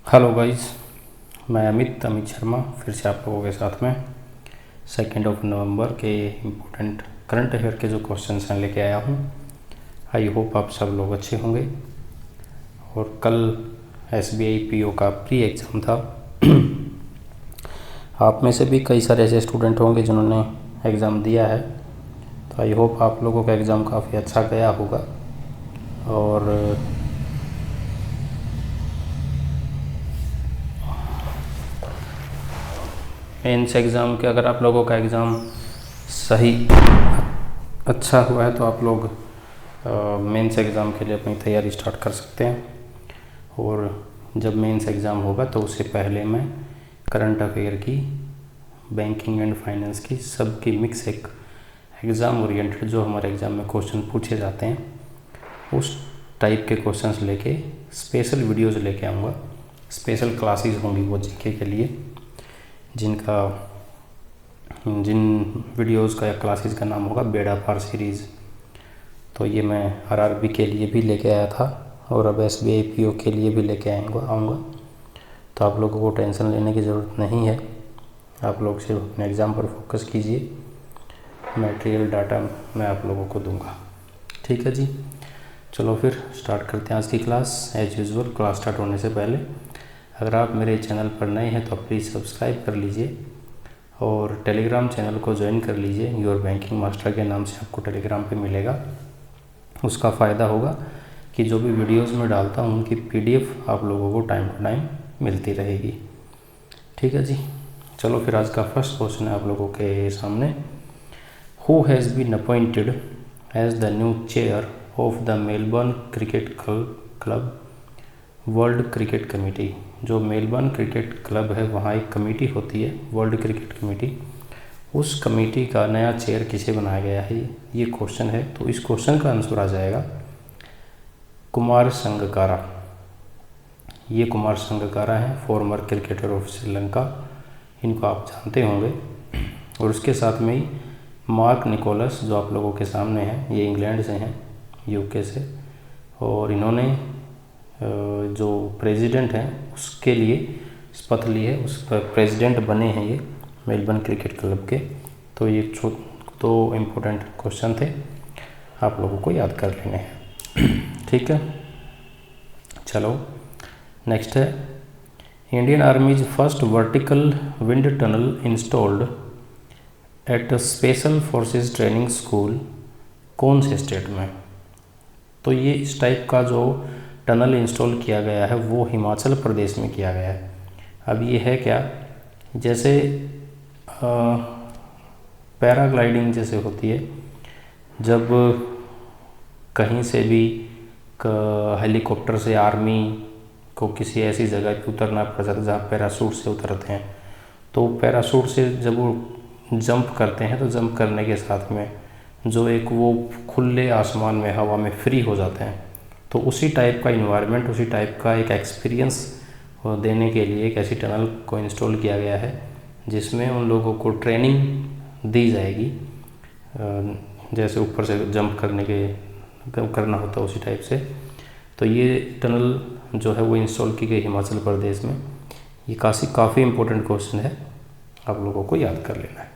Hello guys, मैं अमित शर्मा फिर से आप लोगों के साथ में 2 नवंबर के इम्पोर्टेंट करंट अफेयर के जो क्वेश्चंस हैं लेके आया हूँ। आई होप आप सब लोग अच्छे होंगे। और कल SBI PO का प्री एग्ज़ाम था। आप में से भी कई सारे ऐसे स्टूडेंट होंगे जिन्होंने एग्ज़ाम दिया है, तो आई होप आप लोगों का एग्ज़ाम काफ़ी अच्छा गया होगा। और मेंस एग्ज़ाम के अगर आप लोगों का एग्ज़ाम सही अच्छा हुआ है तो आप लोग मेंस एग्ज़ाम के लिए अपनी तैयारी स्टार्ट कर सकते हैं। और जब मेंस एग्ज़ाम होगा तो उससे पहले मैं करंट अफेयर की, बैंकिंग एंड फाइनेंस की, सबकी मिक्स एक एग्ज़ाम ओरिएंटेड जो हमारे एग्ज़ाम में क्वेश्चन पूछे जाते हैं उस टाइप के क्वेश्चंस लेके स्पेशल वीडियोज़ लेके आऊँगा। स्पेशल क्लासेस होंगी वो जीके के लिए, जिन वीडियोज़ का या क्लासेस का नाम होगा बेड़ा पार सीरीज़। तो ये मैं RRB के लिए भी लेके आया था और अब SBI PO के लिए भी लेके आऊँगा। तो आप लोगों को टेंशन लेने की ज़रूरत नहीं है, आप लोग सिर्फ अपने एग्ज़ाम पर फोकस कीजिए। मटेरियल डाटा मैं आप लोगों को दूंगा, ठीक है जी। चलो फिर स्टार्ट करते हैं आज की class. As usual class start होने से पहले अगर आप मेरे चैनल पर नए हैं तो प्लीज़ सब्सक्राइब कर लीजिए और टेलीग्राम चैनल को ज्वाइन कर लीजिए। योर बैंकिंग मास्टर के नाम से आपको टेलीग्राम पे मिलेगा। उसका फ़ायदा होगा कि जो भी वीडियोज़ मैं डालता हूँ उनकी PDF आप लोगों को टाइम टू टाइम मिलती रहेगी, ठीक है जी। चलो फिर आज का फर्स्ट क्वेश्चन है आप लोगों के सामने। Who has been appointed as the new chair of the Melbourne Cricket Club World Cricket Committee. जो मेलबर्न क्रिकेट क्लब है वहाँ एक कमेटी होती है, वर्ल्ड क्रिकेट कमेटी। उस कमेटी का नया चेयर किसे बनाया गया है, ये क्वेश्चन है। तो इस क्वेश्चन का आंसर आ जाएगा कुमार संगकारा। ये कुमार संगकारा हैं, फॉर्मर क्रिकेटर ऑफ श्रीलंका, इनको आप जानते होंगे। और उसके साथ में ही मार्क निकोलस जो आप लोगों के सामने हैं, ये इंग्लैंड से हैं, UK से। और इन्होंने जो प्रेसिडेंट हैं उसके लिए शपथ ली है, उस पर प्रेसिडेंट बने हैं ये मेलबर्न क्रिकेट क्लब के। तो ये दो इम्पोर्टेंट क्वेश्चन थे, आप लोगों को याद कर लेने हैं, ठीक है। चलो नेक्स्ट है, Indian आर्मीज first vertical wind tunnel installed at special forces training school कौन से स्टेट में। तो ये इस टाइप का जो टनल इंस्टॉल किया गया है वो हिमाचल प्रदेश में किया गया है। अब ये है क्या, जैसे पैराग्लाइडिंग जैसे होती है, जब कहीं से भी हेलीकॉप्टर से आर्मी को किसी ऐसी जगह पर उतरना पड़ जाता है जहाँ पैराशूट से उतरते हैं, तो पैराशूट से जब वो जंप करते हैं तो जंप करने के साथ में जो एक वो खुले आसमान में हवा में फ्री हो जाते हैं। तो उसी टाइप का इन्वायरमेंट, उसी टाइप का एक एक्सपीरियंस देने के लिए एक ऐसी टनल को इंस्टॉल किया गया है जिसमें उन लोगों को ट्रेनिंग दी जाएगी, जैसे ऊपर से जंप करना होता है उसी टाइप से। तो ये टनल जो है वो इंस्टॉल की गई हिमाचल प्रदेश में। ये काफ़ी इम्पोर्टेंट क्वेश्चन है, आप लोगों को याद कर लेना है।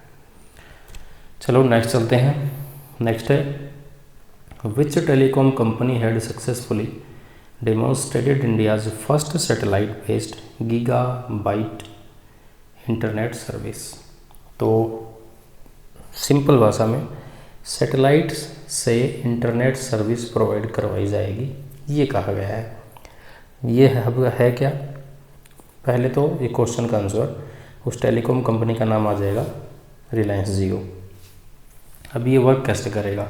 चलो नेक्स्ट चलते हैं। नेक्स्ट है, which telecom company had successfully demonstrated India's first satellite based gigabyte internet service. तो सिंपल भाषा में सैटेलाइट से इंटरनेट सर्विस प्रोवाइड करवाई जाएगी, ये कहा गया है। ये है क्या, पहले तो ये क्वेश्चन का आंसर, उस टेलीकॉम कंपनी का नाम आ जाएगा रिलायंस जियो। अब ये वर्क कैसे करेगा,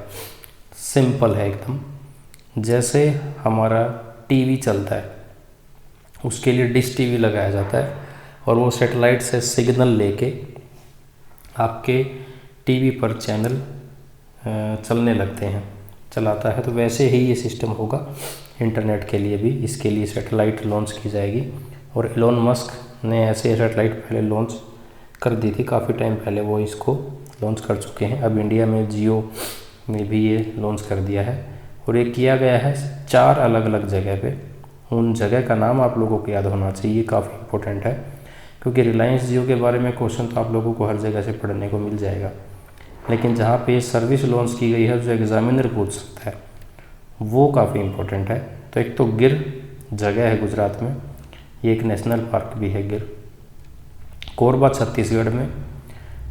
सिंपल है एकदम। जैसे हमारा टीवी चलता है, उसके लिए डिश टीवी लगाया जाता है और वो सैटेलाइट से सिग्नल लेके आपके टीवी पर चैनल चलने लगते हैं, चलाता है। तो वैसे ही ये सिस्टम होगा इंटरनेट के लिए भी। इसके लिए सैटेलाइट लॉन्च की जाएगी और एलोन मस्क ने ऐसे सैटेलाइट पहले लॉन्च कर दी थी, काफ़ी टाइम पहले वो इसको लॉन्च कर चुके हैं। अब इंडिया में जियो में भी ये लॉन्च कर दिया है और ये किया गया है 4 अलग अलग जगह पे। उन जगह का नाम आप लोगों को याद होना चाहिए, काफ़ी इंपॉर्टेंट है, क्योंकि रिलायंस जियो के बारे में क्वेश्चन तो आप लोगों को हर जगह से पढ़ने को मिल जाएगा, लेकिन जहाँ पे सर्विस लॉन्च की गई है जो एग्जामिनर पूछ सकता है वो काफ़ी इंपॉर्टेंट है। तो एक तो गिर जगह है गुजरात में, ये एक नेशनल पार्क भी है गिर। कोरबा छत्तीसगढ़ में,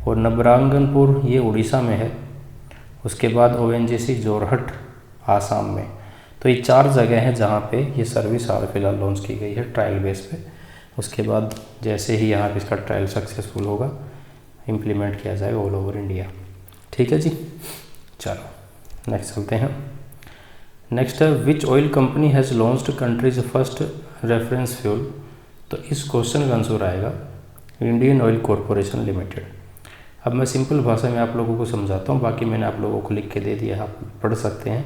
और नबरांगनपुर ये उड़ीसा में है। उसके बाद ONGC जोरहट आसाम में। तो ये 4 जगह हैं जहाँ पे ये सर्विस हाल फिलहाल लॉन्च की गई है ट्रायल बेस पे। उसके बाद जैसे ही यहाँ पे इसका ट्रायल सक्सेसफुल होगा इम्प्लीमेंट किया जाएगा ऑल ओवर इंडिया। ठीक है जी, चलो नेक्स्ट चलते हैं। नेक्स्ट है विच oil company has launched countries first reference fuel. तो इस क्वेश्चन का आंसर आएगा इंडियन ऑयल कॉरपोरेशन लिमिटेड। अब मैं सिंपल भाषा में आप लोगों को समझाता हूँ, बाकी मैंने आप लोगों को लिख के दे दिया, आप पढ़ सकते हैं,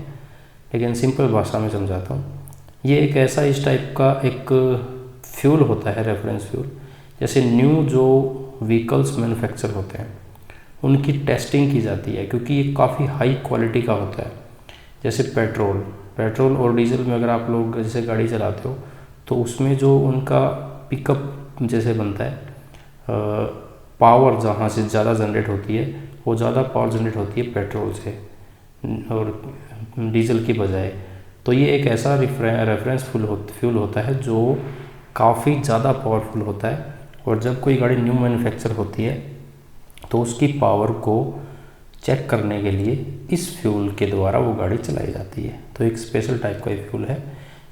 लेकिन सिंपल भाषा में समझाता हूँ। ये एक ऐसा इस टाइप का एक फ्यूल होता है रेफरेंस फ्यूल, जैसे न्यू जो व्हीकल्स मैन्युफैक्चर होते हैं उनकी टेस्टिंग की जाती है, क्योंकि ये काफ़ी हाई क्वालिटी का होता है। जैसे पेट्रोल और डीजल में अगर आप लोग जैसे गाड़ी चलाते हो तो उसमें जो उनका पिकअप जैसे बनता है, पावर जहाँ से ज़्यादा जनरेट होती है वो ज़्यादा पावर जनरेट होती है पेट्रोल से और डीजल की बजाय। तो ये एक ऐसा रेफरेंस फ्यूल होता है जो काफ़ी ज़्यादा पावरफुल होता है, और जब कोई गाड़ी न्यू मैन्युफैक्चर होती है तो उसकी पावर को चेक करने के लिए इस फ्यूल के द्वारा वो गाड़ी चलाई जाती है। तो एक स्पेशल टाइप का फ्यूल है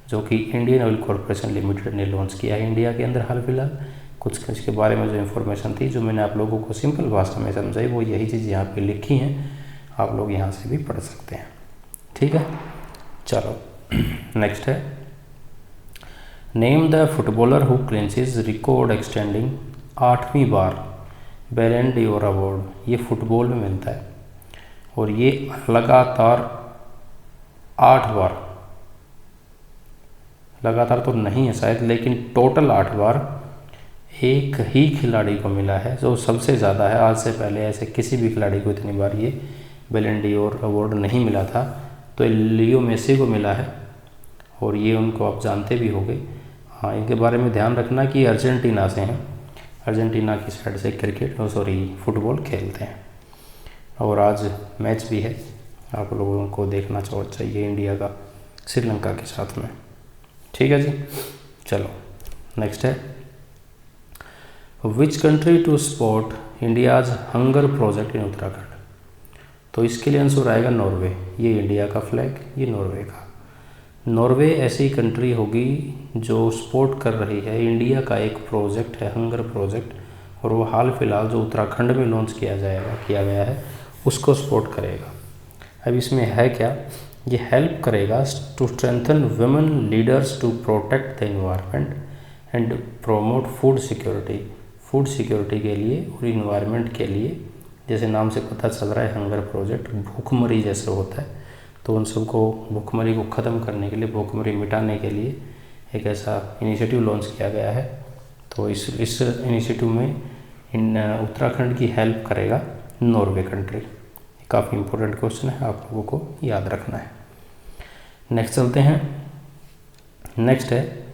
जो कि इंडियन ऑयल कॉरपोरेशन लिमिटेड ने लॉन्च किया है इंडिया के अंदर हाल फिलहाल। कुछ इसके बारे में जो इन्फॉर्मेशन थी जो मैंने आप लोगों को सिंपल भाषा में समझाई वो यही चीज़ यहाँ पे लिखी हैं, आप लोग यहाँ से भी पढ़ सकते हैं। ठीक है, चलो नेक्स्ट है name the footballer who clinches record extending 8वीं बार बैलन डी'ओर अवार्ड। ये फुटबॉल में मिलता है और ये लगातार 8 बार, लगातार तो नहीं है शायद, लेकिन टोटल 8 बार एक ही खिलाड़ी को मिला है जो सबसे ज़्यादा है। आज से पहले ऐसे किसी भी खिलाड़ी को इतनी बार ये बैलन डी'ओर अवार्ड नहीं मिला था। तो लियो मेसी को मिला है और ये उनको आप जानते भी होंगे। हाँ, इनके बारे में ध्यान रखना कि अर्जेंटीना से हैं, अर्जेंटीना की साइड से फुटबॉल खेलते हैं। और आज मैच भी है, आप लोगों को देखना चाहिए इंडिया का श्रीलंका के साथ में। ठीक है जी, चलो नेक्स्ट है which country to spot India's hunger project in Uttarakhand. तो इसके लिए आंसर आएगा नॉर्वे। ये इंडिया का फ्लैग, ये नॉर्वे का। नॉर्वे ऐसी कंट्री होगी जो सपोर्ट कर रही है इंडिया का एक प्रोजेक्ट है हंगर प्रोजेक्ट, और वो हाल फिलहाल जो उत्तराखंड में लॉन्च किया गया है उसको सपोर्ट करेगा। अब इसमें है क्या, ये हेल्प करेगा to strengthen women leaders to protect the environment and promote food security. Food security के लिए और इन्वायरमेंट के लिए, जैसे नाम से पता चल रहा है हंगर प्रोजेक्ट भूखमरी जैसे होता है, तो उन सबको भूखमरी को ख़त्म करने के लिए, भूखमरी मिटाने के लिए एक ऐसा इनिशिएटिव लॉन्च किया गया है। तो इस इनिशिएटिव में उत्तराखंड की हेल्प करेगा नॉर्वे कंट्री। काफ़ी इंपॉर्टेंट क्वेश्चन है, आप लोगों को याद रखना है। नेक्स्ट चलते हैं। नेक्स्ट है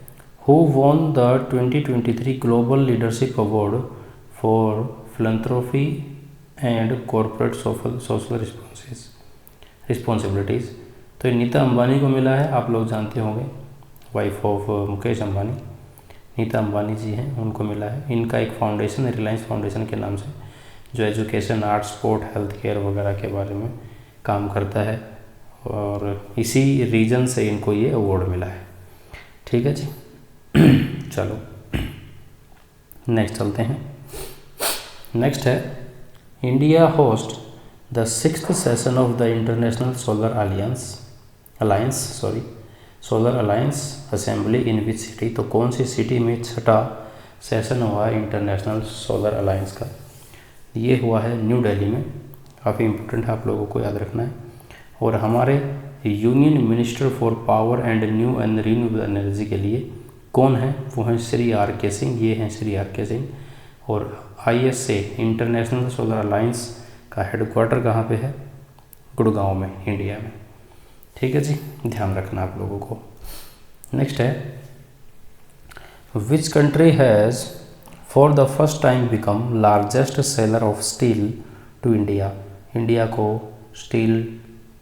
who won the 2023 global leadership award for philanthropy and corporate social responsibilities. तो ये नीता अंबानी को मिला है, आप लोग जानते होंगे, वाइफ ऑफ मुकेश अंबानी नीता अंबानी जी हैं, उनको मिला है। इनका एक फाउंडेशन है रिलायंस फाउंडेशन के नाम से, जो education, art, sport, health care वगैरह के बारे में काम करता है, और इसी रीजन से इनको ये अवार्ड मिला है। ठीक है जी, चलो नेक्स्ट चलते हैं। नेक्स्ट है India host the 6th session of the international solar alliance assembly in which city. तो कौन सी सिटी में 6ठा सेशन हुआ है इंटरनेशनल सोलर अलायंस का? ये हुआ है न्यू दिल्ली में। काफ़ी इंपॉर्टेंट है, आप लोगों को याद रखना है। और हमारे union minister for power and new and renewable energy के लिए कौन है? वो हैं श्री आर के सिंह। ये हैं श्री आर के सिंह। और ISA इंटरनेशनल सोलर अलायंस का हेडक्वार्टर कहाँ पे है? गुड़गांव में, इंडिया में। ठीक है जी, ध्यान रखना आप लोगों को। नेक्स्ट है which country has for the first time become largest seller of steel to India. India को स्टील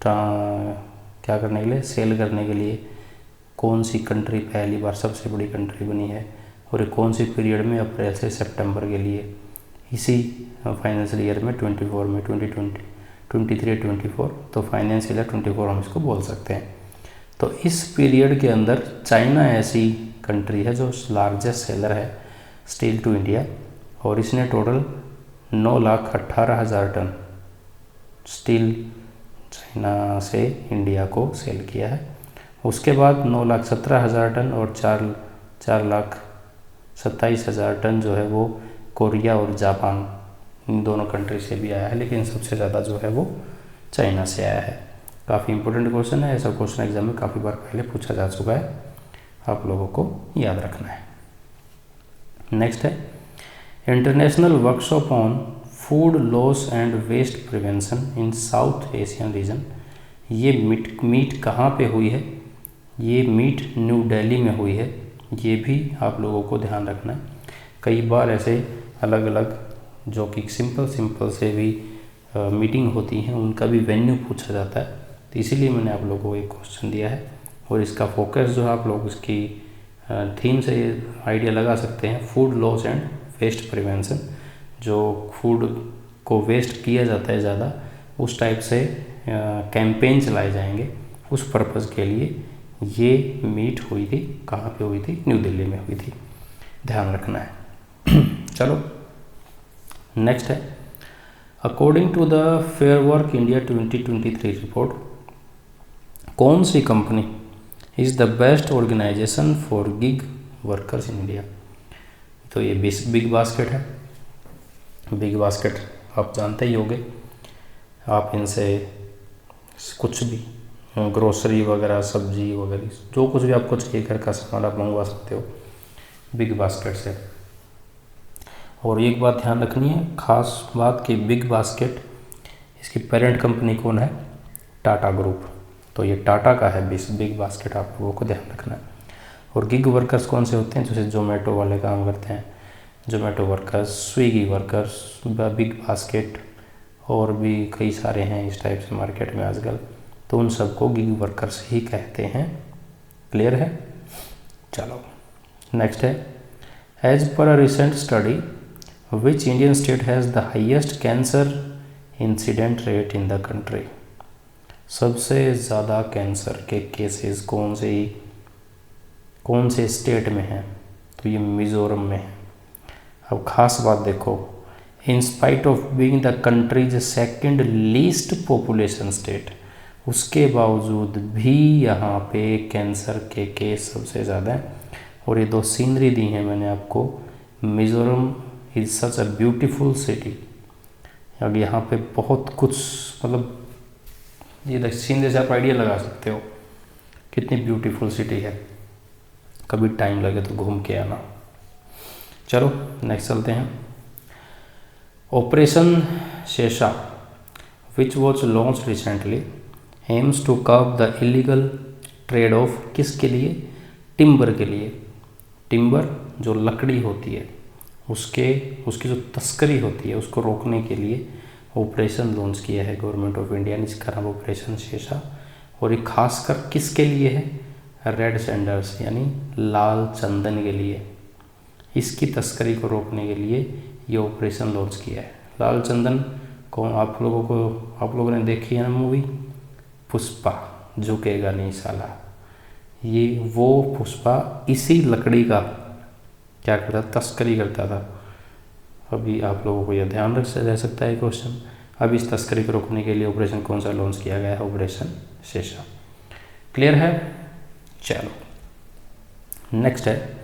क्या करने के लिए, सेल करने के लिए कौन सी कंट्री पहली बार सबसे बड़ी कंट्री बनी है, और कौन सी पीरियड में, अप्रैल से सितंबर के लिए, इसी फाइनेंशियल ईयर में 24 में 2023-24, तो फाइनेंशियल ईयर 24 हम इसको बोल सकते हैं। तो इस पीरियड के अंदर चाइना ऐसी कंट्री है जो लार्जेस्ट सेलर है स्टील टू इंडिया, और इसने टोटल 9,18,000 टन स्टील चाइना से इंडिया को सेल किया है। उसके बाद 9,17,000 टन और 4,27,000 टन जो है वो कोरिया और जापान, इन दोनों कंट्री से भी आया है, लेकिन सबसे ज़्यादा जो है वो चाइना से आया है। काफ़ी इंपॉर्टेंट क्वेश्चन है, ऐसा क्वेश्चन एग्जाम में काफ़ी बार पहले पूछा जा चुका है, आप लोगों को याद रखना है। नेक्स्ट है international workshop on food loss and waste prevention in South Asian region. ये मीट कहाँ पे हुई है? ये मीट न्यू दिल्ली में हुई है, ये भी आप लोगों को ध्यान रखना है। कई बार ऐसे अलग अलग जो कि सिंपल से भी मीटिंग होती हैं, उनका भी वेन्यू पूछा जाता है, तो इसीलिए मैंने आप लोगों को एक क्वेश्चन दिया है, और इसका फोकस जो है आप लोग इसकी थीम से आइडिया लगा सकते हैं, food loss and waste prevention. जो फूड को वेस्ट किया जाता है ज़्यादा, उस टाइप से कैंपेन चलाए जाएंगे, उस पर्पज़ के लिए ये मीट हुई थी। कहाँ पे हुई थी? न्यू दिल्ली में हुई थी, ध्यान रखना है। चलो नेक्स्ट है according to the Fair Work India 2023 report, कौन सी company is the best organisation for gig workers in India? तो ये बिग बास्केट है। बिग बास्केट आप जानते ही होंगे, आप इनसे कुछ भी ग्रोसरी वगैरह, सब्जी वगैरह, जो कुछ भी आपको चाहिए घर का सामान आप मंगवा सकते हो बिग बास्केट से। और एक बात ध्यान रखनी है, खास बात कि बिग बास्केट, इसकी पेरेंट कंपनी कौन है? टाटा ग्रुप। तो ये टाटा का है बिग बास्केट, आप लोगों को ध्यान रखना है। और गिग वर्कर्स कौन से होते हैं? जैसे जोमेटो वाले काम करते हैं, Zomato workers, Swiggy workers, big basket, और भी कई सारे हैं इस टाइप से मार्केट में आजकल, तो उन सबको गिग वर्कर्स ही कहते हैं। क्लियर है? चलो नेक्स्ट है as per a recent study which Indian state has the highest cancer incident rate in the country. सबसे ज़्यादा कैंसर के केसेस कौन से स्टेट में हैं? तो ये मिज़ोरम में है। अब खास बात देखो, in spite of being the countries second least population state, उसके बावजूद भी यहाँ पे कैंसर के केस सबसे ज़्यादा हैं। और ये दो सीनरी दी हैं मैंने आपको। Mizoram is such a beautiful city. अब यहाँ पे बहुत कुछ, मतलब ये सीनरी से आप आइडिया लगा सकते हो कितनी ब्यूटीफुल सिटी है। कभी टाइम लगे तो घूम के आना। चलो नेक्स्ट चलते हैं। Operation Shesha which was launch recently aims to curb the illegal trade of, किसके लिए? टिम्बर के लिए। टिम्बर जो लकड़ी होती है उसकी जो तस्करी होती है उसको रोकने के लिए ऑपरेशन लॉन्च किया है गवर्नमेंट ऑफ इंडिया ने, जिसका नाम ऑपरेशन शेषा। और ये खासकर किसके लिए है? रेड सैंडर्स यानी लाल चंदन के लिए। इसकी तस्करी को रोकने के लिए ये ऑपरेशन लॉन्च किया है। लाल चंदन कौन? आप लोगों ने देखी है ना मूवी पुष्पा, झुकेगा नहीं साला। ये वो पुष्पा इसी लकड़ी का क्या करता, तस्करी करता था। अभी आप लोगों को यह ध्यान रह सकता है क्वेश्चन। अब इस तस्करी को रोकने के लिए ऑपरेशन कौन सा लॉन्च किया गया है? ऑपरेशन शेषा। क्लियर है? चलो नेक्स्ट है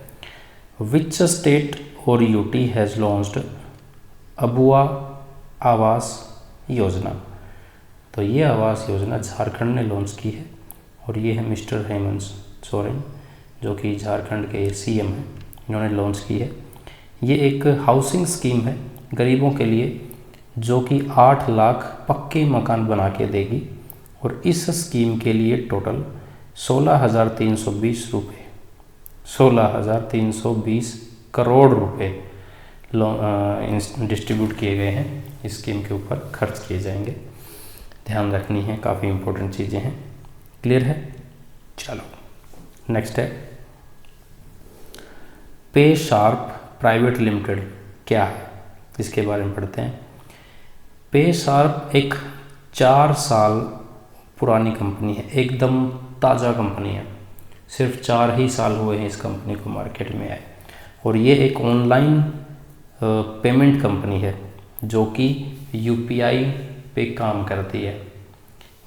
विच स्टेट और UT has launched Abua Awas Yojana. तो ये आवास योजना झारखंड ने लॉन्च की है, और ये है मिस्टर हेमंत सोरेन जो कि झारखंड के सीएम हैं, इन्होंने लॉन्च की है। ये एक हाउसिंग स्कीम है गरीबों के लिए, जो कि 8 लाख पक्के मकान बना के देगी। और इस स्कीम के लिए टोटल 16,320 रुपये 16,320 करोड़ रुपए डिस्ट्रीब्यूट किए गए हैं, इस स्कीम के ऊपर खर्च किए जाएंगे। ध्यान रखनी है, काफ़ी इम्पोर्टेंट चीज़ें हैं। क्लियर है? चलो नेक्स्ट है पे शार्प प्राइवेट लिमिटेड क्या है, इसके बारे में पढ़ते हैं। पे शार्प एक 4 साल पुरानी कंपनी है, एकदम ताज़ा कंपनी है, सिर्फ 4 ही साल हुए हैं इस कंपनी को मार्केट में आए। और ये एक ऑनलाइन पेमेंट कंपनी है जो कि यूपीआई पे काम करती है।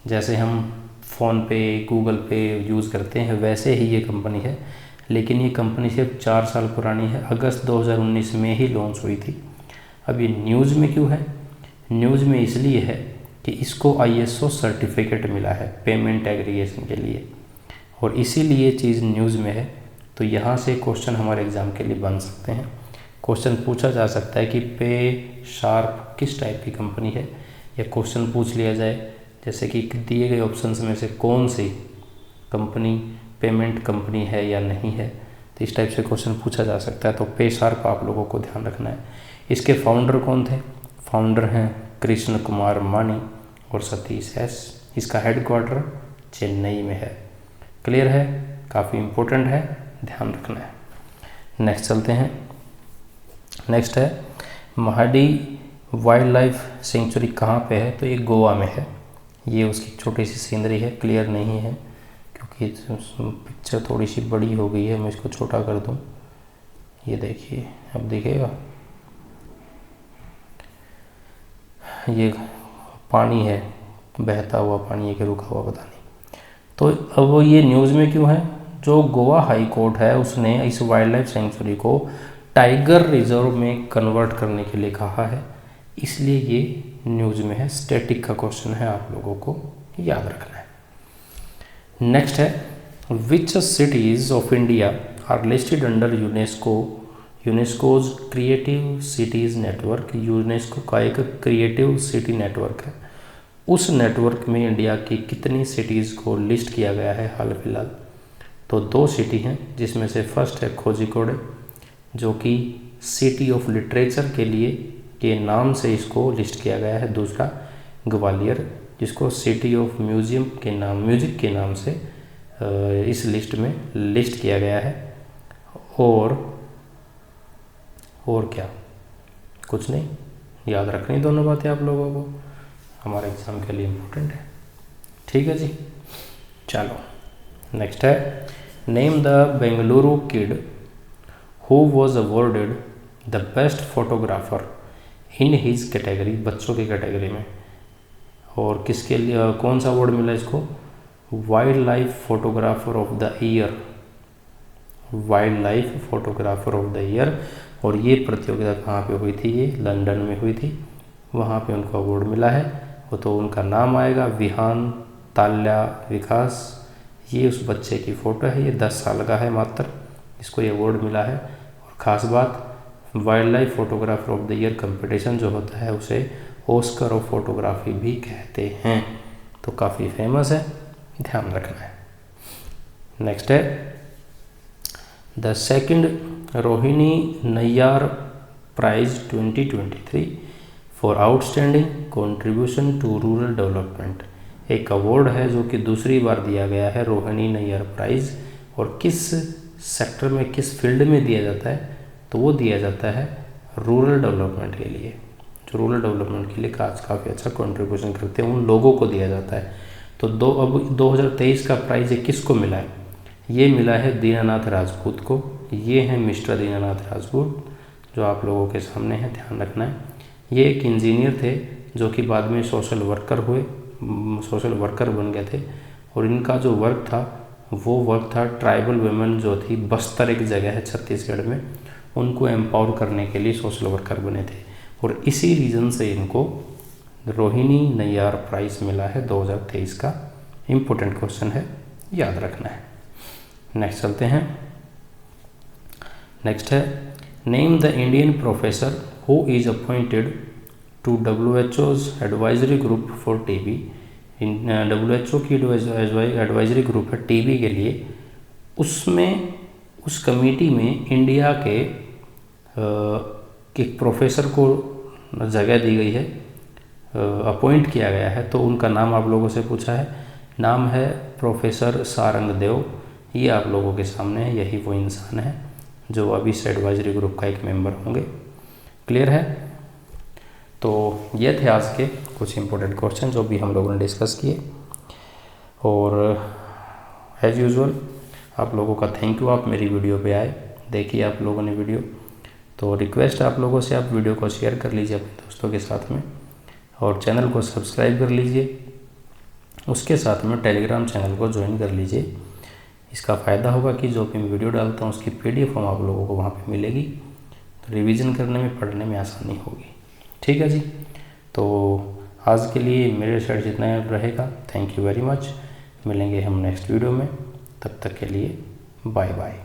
जैसे हम फ़ोन पे, गूगल पे यूज़ करते हैं, वैसे ही ये कंपनी है, लेकिन ये कंपनी सिर्फ 4 साल पुरानी है। अगस्त 2019 में ही लॉन्च हुई थी। अब ये न्यूज़ में क्यों है? न्यूज़ में इसलिए है कि इसको ISO सर्टिफिकेट मिला है पेमेंट एग्रीगेशन के लिए, और इसीलिए चीज़ न्यूज़ में है। तो यहाँ से क्वेश्चन हमारे एग्ज़ाम के लिए बन सकते हैं। क्वेश्चन पूछा जा सकता है कि पे शार्प किस टाइप की कंपनी है, या क्वेश्चन पूछ लिया जाए जैसे कि दिए गए ऑप्शंस में से कौन सी कंपनी पेमेंट कंपनी है या नहीं है, तो इस टाइप से क्वेश्चन पूछा जा सकता है। तो पे शार्प आप लोगों को ध्यान रखना है। इसके फाउंडर कौन थे? फाउंडर हैं कृष्ण कुमार मानी और सतीश एस। इसका हेडक्वार्टर चेन्नई में है। क्लियर है? काफ़ी इम्पोर्टेंट है, ध्यान रखना है। नेक्स्ट चलते हैं। नेक्स्ट है महाडी वाइल्ड लाइफ सेंचुरी कहाँ पे है? तो ये गोवा में है। ये उसकी छोटी सी सीनरी है, क्लियर नहीं है क्योंकि पिक्चर थोड़ी सी बड़ी हो गई है। मैं इसको छोटा कर दूँ, ये देखिए, अब दिखेगा। ये पानी है, बहता हुआ पानी है कि रुका हुआ पता नहीं। तो अब ये न्यूज़ में क्यों है? जो गोवा हाई कोर्ट है उसने इस वाइल्ड लाइफ सेंचुरी को टाइगर रिजर्व में कन्वर्ट करने के लिए कहा है, इसलिए ये न्यूज़ में है। स्टैटिक का क्वेश्चन है, आप लोगों को याद रखना है। नेक्स्ट है which cities of India are listed under UNESCO's creative cities network. UNESCO का एक क्रिएटिव सिटी नेटवर्क है। उस नेटवर्क में इंडिया की कितनी सिटीज़ को लिस्ट किया गया है हाल फिलहाल? तो 2 सिटी हैं, जिसमें से फर्स्ट है कोझिकोड, जो कि सिटी ऑफ लिटरेचर के नाम से इसको लिस्ट किया गया है। दूसरा ग्वालियर, जिसको सिटी ऑफ म्यूजिक के नाम से इस लिस्ट में लिस्ट किया गया है। और क्या, कुछ नहीं, याद रखनी दोनों बातें आप लोगों को, हमारे एग्ज़ाम के लिए इम्पोर्टेंट है। ठीक है जी, चलो नेक्स्ट है name the Bengaluru kid who was awarded the best photographer in his category. बच्चों की कैटेगरी में, और किसके लिए कौन सा अवार्ड मिला इसको? Wild life photographer of the year. Wild life photographer of the year. और ये प्रतियोगिता कहाँ पे हुई थी? ये लंदन में हुई थी। वहाँ पे उनको अवार्ड मिला है। वो तो उनका नाम आएगा विहान ताल्या विकास। ये उस बच्चे की फ़ोटो है, ये 10 साल का है मात्र, इसको ये अवार्ड मिला है। और ख़ास बात, wild life photographer of the year competition जो होता है उसे ऑस्कर ऑफ फोटोग्राफी भी कहते हैं। तो काफ़ी फेमस है, ध्यान रखना है। नेक्स्ट है the second Rohini Nayyar prize 2023 for outstanding contribution to rural development. एक अवार्ड है जो कि दूसरी बार दिया गया है, रोहिणी नैयार प्राइज़। और किस सेक्टर में, किस फील्ड में दिया जाता है? तो वो दिया जाता है रूरल डेवलपमेंट के लिए। जो रूरल डेवलपमेंट के लिए काफ़ी अच्छा कंट्रीब्यूशन करते हैं, उन लोगों को दिया जाता है। तो अब 2023 का प्राइज़ किसको मिला है? ये मिला है दीनानाथ राजपूत को। ये हैं मिस्टर दीनानाथ राजपूत, जो आप लोगों के सामने है, ध्यान रखना है। ये एक इंजीनियर थे जो कि बाद में सोशल वर्कर बन गए थे। और इनका जो वर्क था वो वर्क था ट्राइबल वुमेन जो थी, बस्तर एक जगह है छत्तीसगढ़ में, उनको एम्पावर करने के लिए सोशल वर्कर बने थे। और इसी रीज़न से इनको रोहिणी नैयार प्राइज़ मिला है 2023 का। इम्पोर्टेंट क्वेश्चन है, याद रखना है। नेक्स्ट चलते हैं। नेक्स्ट है name the Indian professor who is appointed to WHO's advisory group for TB। WHO की एडवाइजरी ग्रुप है TB के लिए, उसमें उस कमेटी में इंडिया के एक प्रोफेसर को जगह दी गई है, अपॉइंट किया गया है। तो उनका नाम आप लोगों से पूछा है, नाम है प्रोफेसर सारंगदेव। ये आप लोगों के सामने है, यही वो इंसान है जो अब इस एडवाइजरी ग्रुप का एक मेंबर होंगे। क्लियर है? तो ये थे आज के कुछ इंपॉर्टेंट क्वेश्चन जो भी हम लोगों ने डिस्कस किए। और एज़ यूजुअल आप लोगों का थैंक यू, आप मेरी वीडियो पे आए, देखिए आप लोगों ने वीडियो। तो रिक्वेस्ट आप लोगों से, आप वीडियो को शेयर कर लीजिए अपने दोस्तों के साथ में, और चैनल को सब्सक्राइब कर लीजिए। उसके साथ में टेलीग्राम चैनल को ज्वाइन कर लीजिए। इसका फ़ायदा होगा कि जो भी मैं वीडियो डालता हूँ उसकी PDF फॉर्म आप लोगों को वहाँ पे मिलेगी, तो रिवीजन करने में, पढ़ने में आसानी होगी। ठीक है जी, तो आज के लिए मेरे साइड जितना रहेगा। Thank you very much. मिलेंगे हम नेक्स्ट वीडियो में, तब तक के लिए बाय बाय।